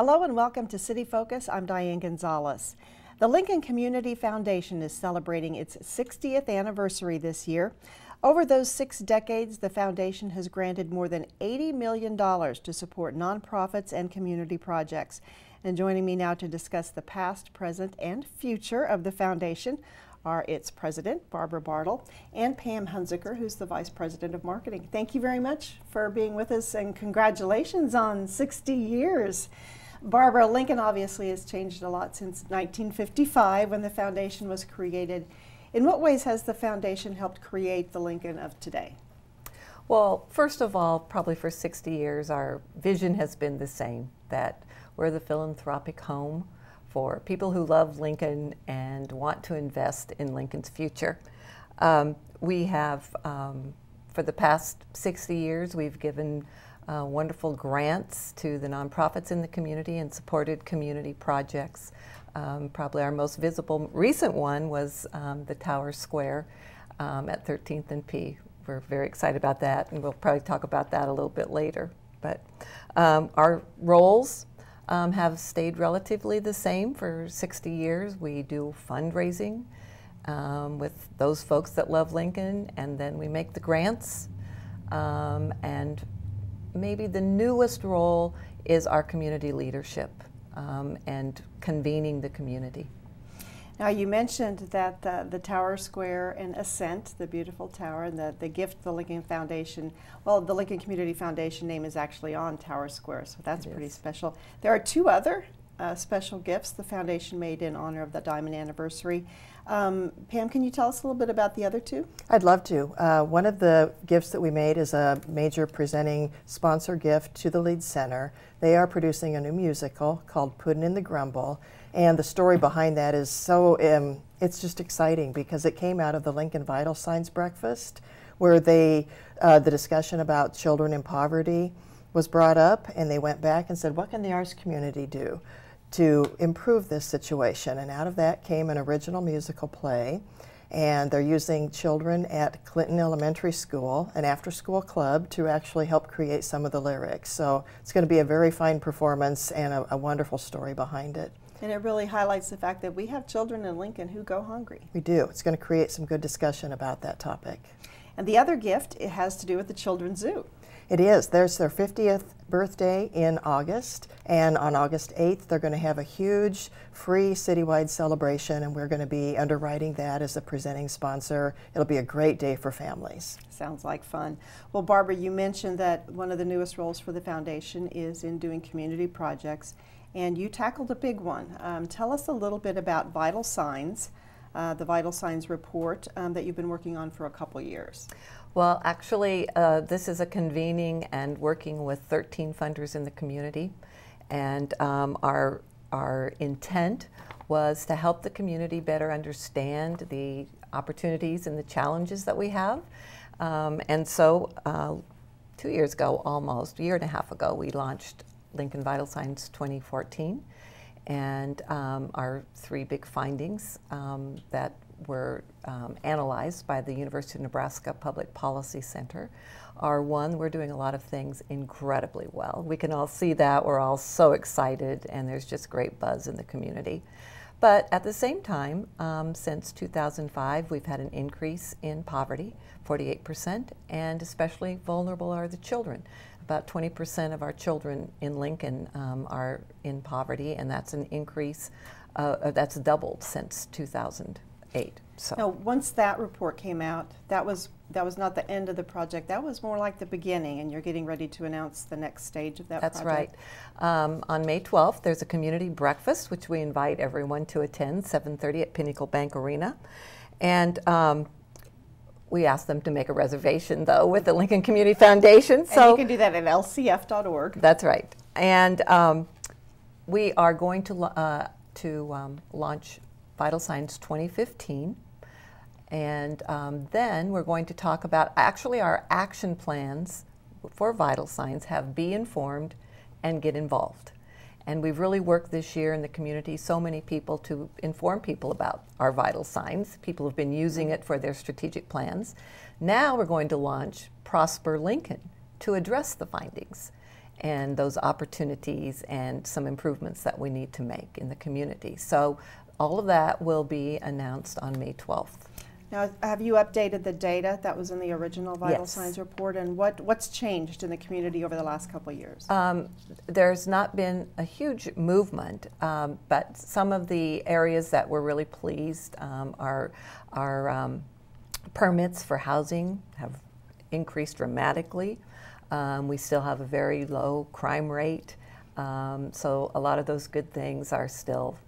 Hello and welcome to City Focus. I'm Diane Gonzalez. The Lincoln Community Foundation is celebrating its 60th anniversary this year. Over those 6 decades, the foundation has granted more than $80 million to support nonprofits and community projects. And joining me now to discuss the past, present, and future of the foundation are its president, Barbara Bartle, and Pam Hunziker, who's the vice president of marketing. Thank you very much for being with us, and congratulations on 60 years. Barbara, Lincoln obviously has changed a lot since 1955 when the foundation was created. In what ways has the foundation helped create the Lincoln of today? Well, first of all, probably for 60 years, our vision has been the same, that we're the philanthropic home for people who love Lincoln and want to invest in Lincoln's future. We have, for the past 60 years, we've given wonderful grants to the nonprofits in the community and supported community projects. Probably our most visible recent one was the Tower Square at 13th and P. We're very excited about that, and we'll probably talk about that a little bit later. But our roles have stayed relatively the same for 60 years. We do fundraising with those folks that love Lincoln, and then we make the grants. And maybe the newest role is our community leadership and convening the community. Now, you mentioned that the Tower Square and Ascent, the beautiful tower, and the gift the Lincoln Foundation, well, the Lincoln Community Foundation name is actually on Tower Square, so that's pretty special. There are 2 other special gifts the foundation made in honor of the Diamond Anniversary. Pam, can you tell us a little bit about the other 2? I'd love to. One of the gifts that we made is a major presenting sponsor gift to the Leeds Center. They are producing a new musical called Puddin' in the Grumble, and the story behind that is so, it's just exciting because it came out of the Lincoln Vital Signs Breakfast, where the discussion about children in poverty was brought up, and they went back and said, what can the arts community do to improve this situation? And out of that came an original musical play, and they're using children at Clinton Elementary School, an after-school club, to actually help create some of the lyrics. So it's going to be a very fine performance and a wonderful story behind it. And it really highlights the fact that we have children in Lincoln who go hungry. We do. It's going to create some good discussion about that topic. And the other gift, it has to do with the Children's Zoo. It is. There's their 50th birthday in August, and on August 8th they're going to have a huge free citywide celebration, and we're going to be underwriting that as a presenting sponsor. It'll be a great day for families. Sounds like fun. Well, Barbara, you mentioned that one of the newest roles for the foundation is in doing community projects, and you tackled a big one. Tell us a little bit about Vital Signs, the Vital Signs report that you've been working on for a couple years. Well, actually, this is a convening and working with 13 funders in the community, and our intent was to help the community better understand the opportunities and the challenges that we have. And so 2 years ago, almost, a year and a half ago, we launched Lincoln Vital Signs 2014, and our 3 big findings that were analyzed by the University of Nebraska Public Policy Center are: 1, we're doing a lot of things incredibly well. We can all see that. We're all so excited, and there's just great buzz in the community. But at the same time, since 2005, we've had an increase in poverty, 48%, and especially vulnerable are the children. About 20% of our children in Lincoln are in poverty, and that's an increase, that's doubled since 2008. So now, once that report came out, that was not the end of the project. That was more like the beginning, and you're getting ready to announce the next stage of that That's project. right. On May 12th, there's a community breakfast, which we invite everyone to attend, 7:30 at Pinnacle Bank Arena. And we ask them to make a reservation, though, with the Lincoln Community Foundation. So and you can do that at lcf.org. That's right. And we are going to launch Vital Signs 2015. And then we're going to talk about, actually, our action plans for Vital Signs have Be Informed and Get Involved. And we've really worked this year in the community, so many people, to inform people about our Vital Signs. People have been using it for their strategic plans. Now we're going to launch Prosper Lincoln to address the findings. and those opportunities and some improvements that we need to make in the community. So all of that will be announced on May 12th. Now, have you updated the data that was in the original Vital Yes. Signs report, and what's changed in the community over the last couple of years? There's not been a huge movement, but some of the areas that we're really pleased are permits for housing have increased dramatically. We still have a very low crime rate, so a lot of those good things are still,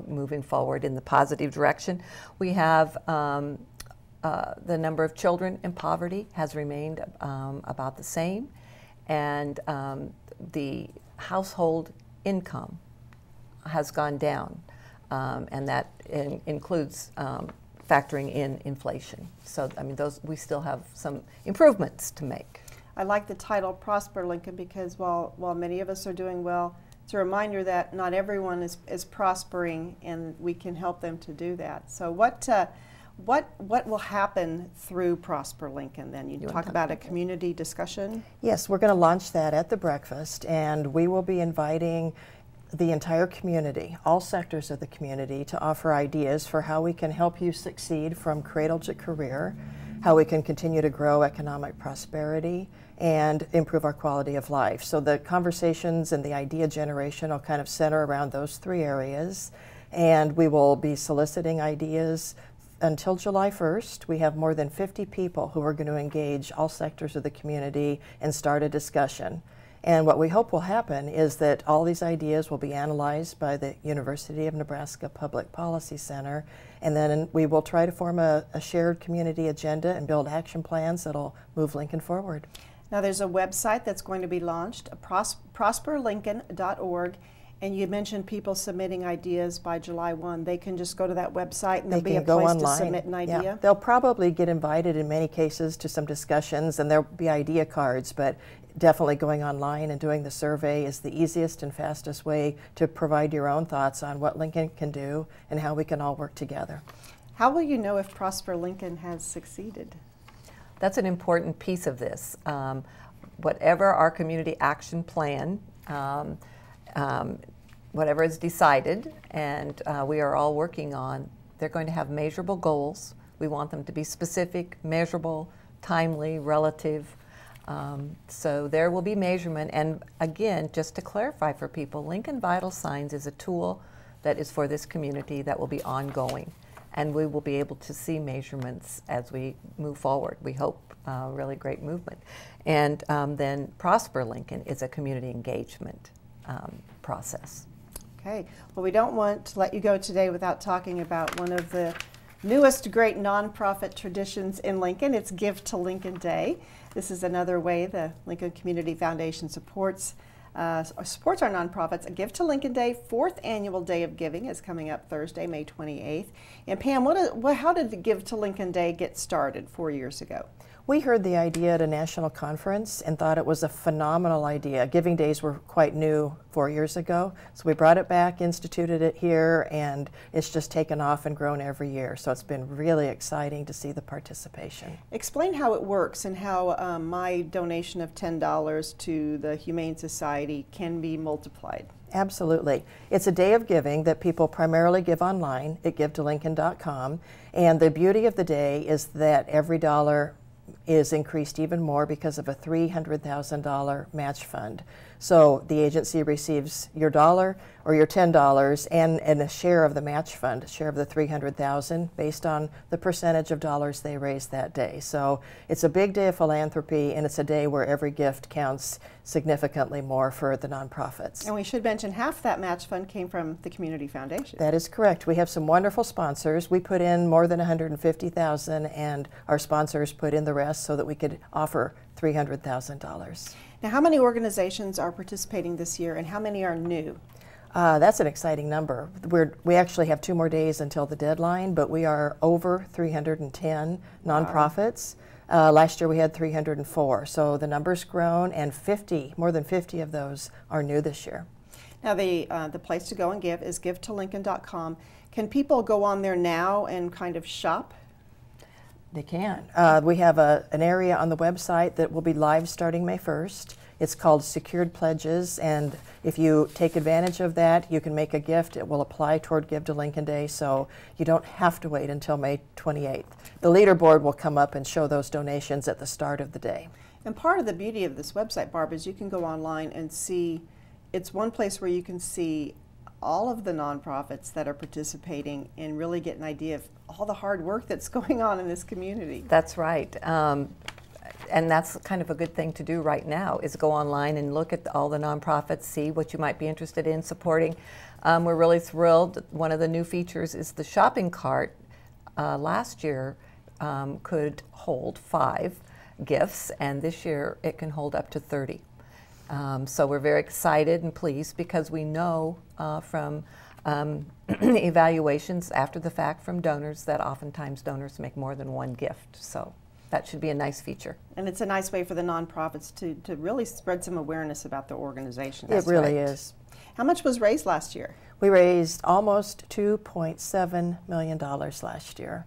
moving forward in the positive direction. We have the number of children in poverty has remained about the same, and the household income has gone down, and that includes factoring in inflation. So, we still have some improvements to make. I like the title Prosper Lincoln because while many of us are doing well, it's a reminder that not everyone is prospering, and we can help them to do that. So what will happen through Prosper Lincoln then? You talk about a community discussion? Yes, we're going to launch that at the breakfast, and we will be inviting the entire community, all sectors of the community, to offer ideas for how we can help you succeed from cradle to career, how we can continue to grow economic prosperity, and improve our quality of life. So the conversations and the idea generation will kind of center around those three areas, and we will be soliciting ideas until July 1st. We have more than 50 people who are going to engage all sectors of the community and start a discussion. And what we hope will happen is that all these ideas will be analyzed by the University of Nebraska Public Policy Center, and then we will try to form a shared community agenda and build action plans that'll move Lincoln forward. Now there's a website that's going to be launched, prosperlincoln.org, and you mentioned people submitting ideas by July 1. They can just go to that website and there'll be a place to submit an idea? Yeah. They'll probably get invited in many cases to some discussions, and there'll be idea cards, but definitely going online and doing the survey is the easiest and fastest way to provide your own thoughts on what Lincoln can do and how we can all work together. How will you know if Prosper Lincoln has succeeded? That's an important piece of this. Whatever our community action plan, whatever is decided, and we are all working on, they're going to have measurable goals. We want them to be specific, measurable, timely, relative. So there will be measurement. And again, just to clarify for people, Lincoln Vital Signs is a tool that is for this community that will be ongoing. And we will be able to see measurements as we move forward. We hope really great movement. And then Prosper Lincoln is a community engagement process. Okay. Well, we don't want to let you go today without talking about one of the newest great nonprofit traditions in Lincoln. It's Give to Lincoln Day. This is another way the Lincoln Community Foundation supports our nonprofits. Give to Lincoln Day, 4th annual Day of Giving, is coming up Thursday, May 28th. And Pam, how did the Give to Lincoln Day get started 4 years ago? We heard the idea at a national conference and thought it was a phenomenal idea. Giving Days were quite new 4 years ago, so we brought it back, instituted it here, and it's just taken off and grown every year. So it's been really exciting to see the participation. Explain how it works and how my donation of $10 to the Humane Society can be multiplied. Absolutely. It's a day of giving that people primarily give online at givetolincoln.com, and the beauty of the day is that every dollar is increased even more because of a $300,000 match fund. So the agency receives your dollar or your $10 and a share of the match fund, a share of the $300,000 based on the percentage of dollars they raise that day. So it's a big day of philanthropy, and it's a day where every gift counts significantly more for the nonprofits. And we should mention half that match fund came from the Community Foundation. That is correct. We have some wonderful sponsors. We put in more than $150,000, and our sponsors put in the rest so that we could offer $300,000. Now, how many organizations are participating this year, and how many are new? That's an exciting number. We actually have 2 more days until the deadline, but we are over 310 nonprofits. Last year we had 304, so the number's grown, and more than 50 of those are new this year. Now, the place to go and give is givetolincoln.com. Can people go on there now and kind of shop? They can. We have an area on the website that will be live starting May 1st. It's called Secured Pledges, and if you take advantage of that, you can make a gift. It will apply toward Give to Lincoln Day, so you don't have to wait until May 28th. The leaderboard will come up and show those donations at the start of the day. And part of the beauty of this website, Barb, is you can go online and see, it's one place where you can see all of the nonprofits that are participating and really get an idea of all the hard work that's going on in this community. That's right. And that's kind of a good thing to do right now, is go online and look at all the nonprofits, see what you might be interested in supporting. We're really thrilled. One of the new features is the shopping cart. Last year could hold 5 gifts, and this year it can hold up to 30. So we're very excited and pleased because we know from evaluations after the fact from donors that oftentimes donors make more than one gift. So that should be a nice feature. And it's a nice way for the nonprofits to really spread some awareness about their organization. It really is. How much was raised last year? We raised almost $2.7 million last year,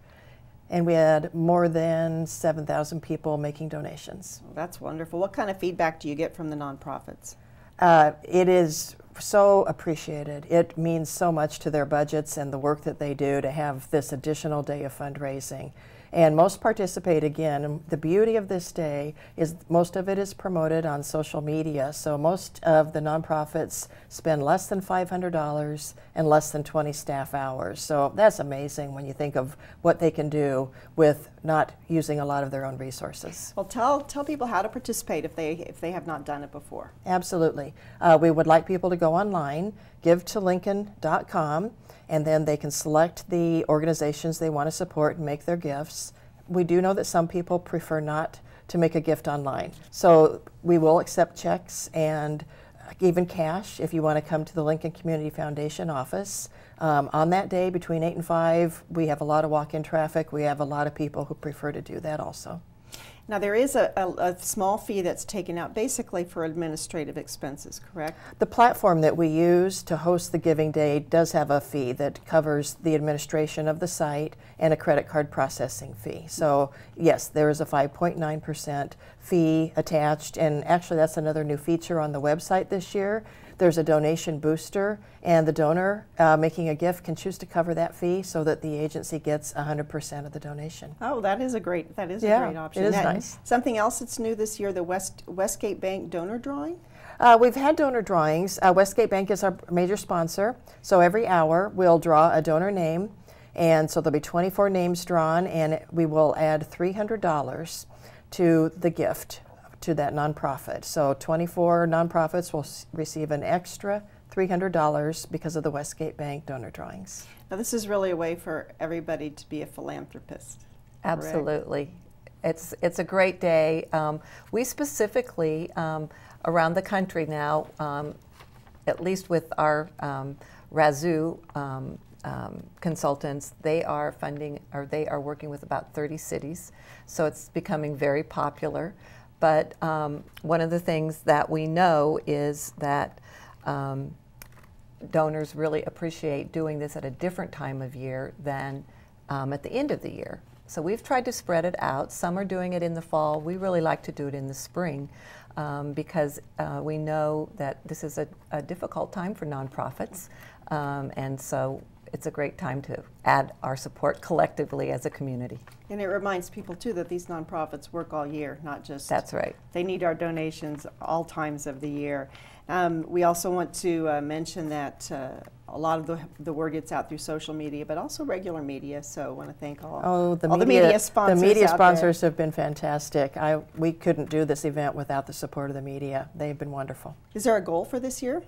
and we had more than 7,000 people making donations. Well, that's wonderful. What kind of feedback do you get from the nonprofits? It is so appreciated. It means so much to their budgets and the work that they do to have this additional day of fundraising. And most participate again. And the beauty of this day is most of it is promoted on social media. So most of the nonprofits spend less than $500 and less than 20 staff hours. So that's amazing when you think of what they can do with not using a lot of their own resources. Well, tell people how to participate if they have not done it before. Absolutely. We would like people to go online, givetolincoln.com, and then they can select the organizations they want to support and make their gifts. We do know that some people prefer not to make a gift online. So we will accept checks and even cash if you want to come to the Lincoln Community Foundation office. On that day between 8 and 5, we have a lot of walk-in traffic. We have a lot of people who prefer to do that also. Now, there is a small fee that's taken out basically for administrative expenses, correct? The platform that we use to host the Giving Day does have a fee that covers the administration of the site and a credit card processing fee. So, yes, there is a 5.9% fee attached, and actually that's another new feature on the website this year. There's a donation booster, and the donor making a gift can choose to cover that fee so that the agency gets 100% of the donation. Oh, that is a great option. It is nice. Something else that's new this year, the Westgate Bank donor drawing? We've had donor drawings. Westgate Bank is our major sponsor, so every hour we'll draw a donor name, and so there'll be 24 names drawn, and we will add $300 to the gift to that nonprofit. So 24 nonprofits will receive an extra $300 because of the Westgate Bank donor drawings. Now, this is really a way for everybody to be a philanthropist. Absolutely. Correct? It's a great day. We specifically, around the country now, at least with our Razoo consultants, they are working with about 30 cities, so it's becoming very popular. But one of the things that we know is that donors really appreciate doing this at a different time of year than at the end of the year. So we've tried to spread it out. Some are doing it in the fall. We really like to do it in the spring because we know that this is a difficult time for nonprofits. And so it's a great time to add our support collectively as a community. And it reminds people, too, that these nonprofits work all year, not just... That's right. They need our donations all times of the year. We also want to mention that a lot of the word gets out through social media, but also regular media, so I want to thank all the media sponsors. The media sponsors have been fantastic. We couldn't do this event without the support of the media. They've been wonderful. Is there a goal for this year?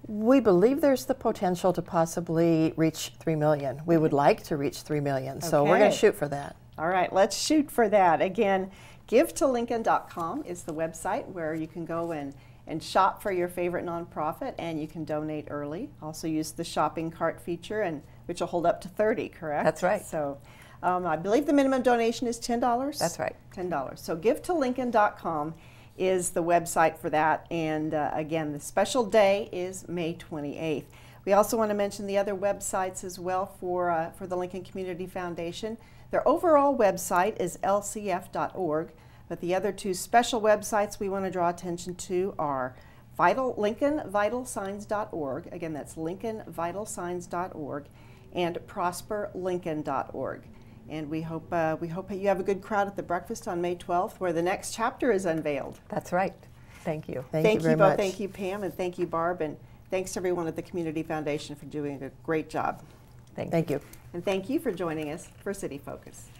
We believe there's the potential to possibly reach 3 million. We would like to reach 3 million, so we're going to shoot for that. All right, let's shoot for that. Again, givetolincoln.com is the website where you can go and shop for your favorite nonprofit, and you can donate early. Also use the shopping cart feature, which will hold up to 30, correct? That's right. So I believe the minimum donation is $10. That's right. $10. So givetolincoln.com is the website for that, and again, the special day is May 28th. We also want to mention the other websites as well for the Lincoln Community Foundation. Their overall website is lcf.org, but the other two special websites we want to draw attention to are LincolnVitalSigns.org, again that's LincolnVitalSigns.org, and ProsperLincoln.org. And we hope you have a good crowd at the breakfast on May 12th, where the next chapter is unveiled. That's right. Thank you. Thank you very both. much. Thank you, Pam, and thank you, Barb, and thanks to everyone at the Community Foundation for doing a great job. Thank you. And thank you for joining us for City Focus.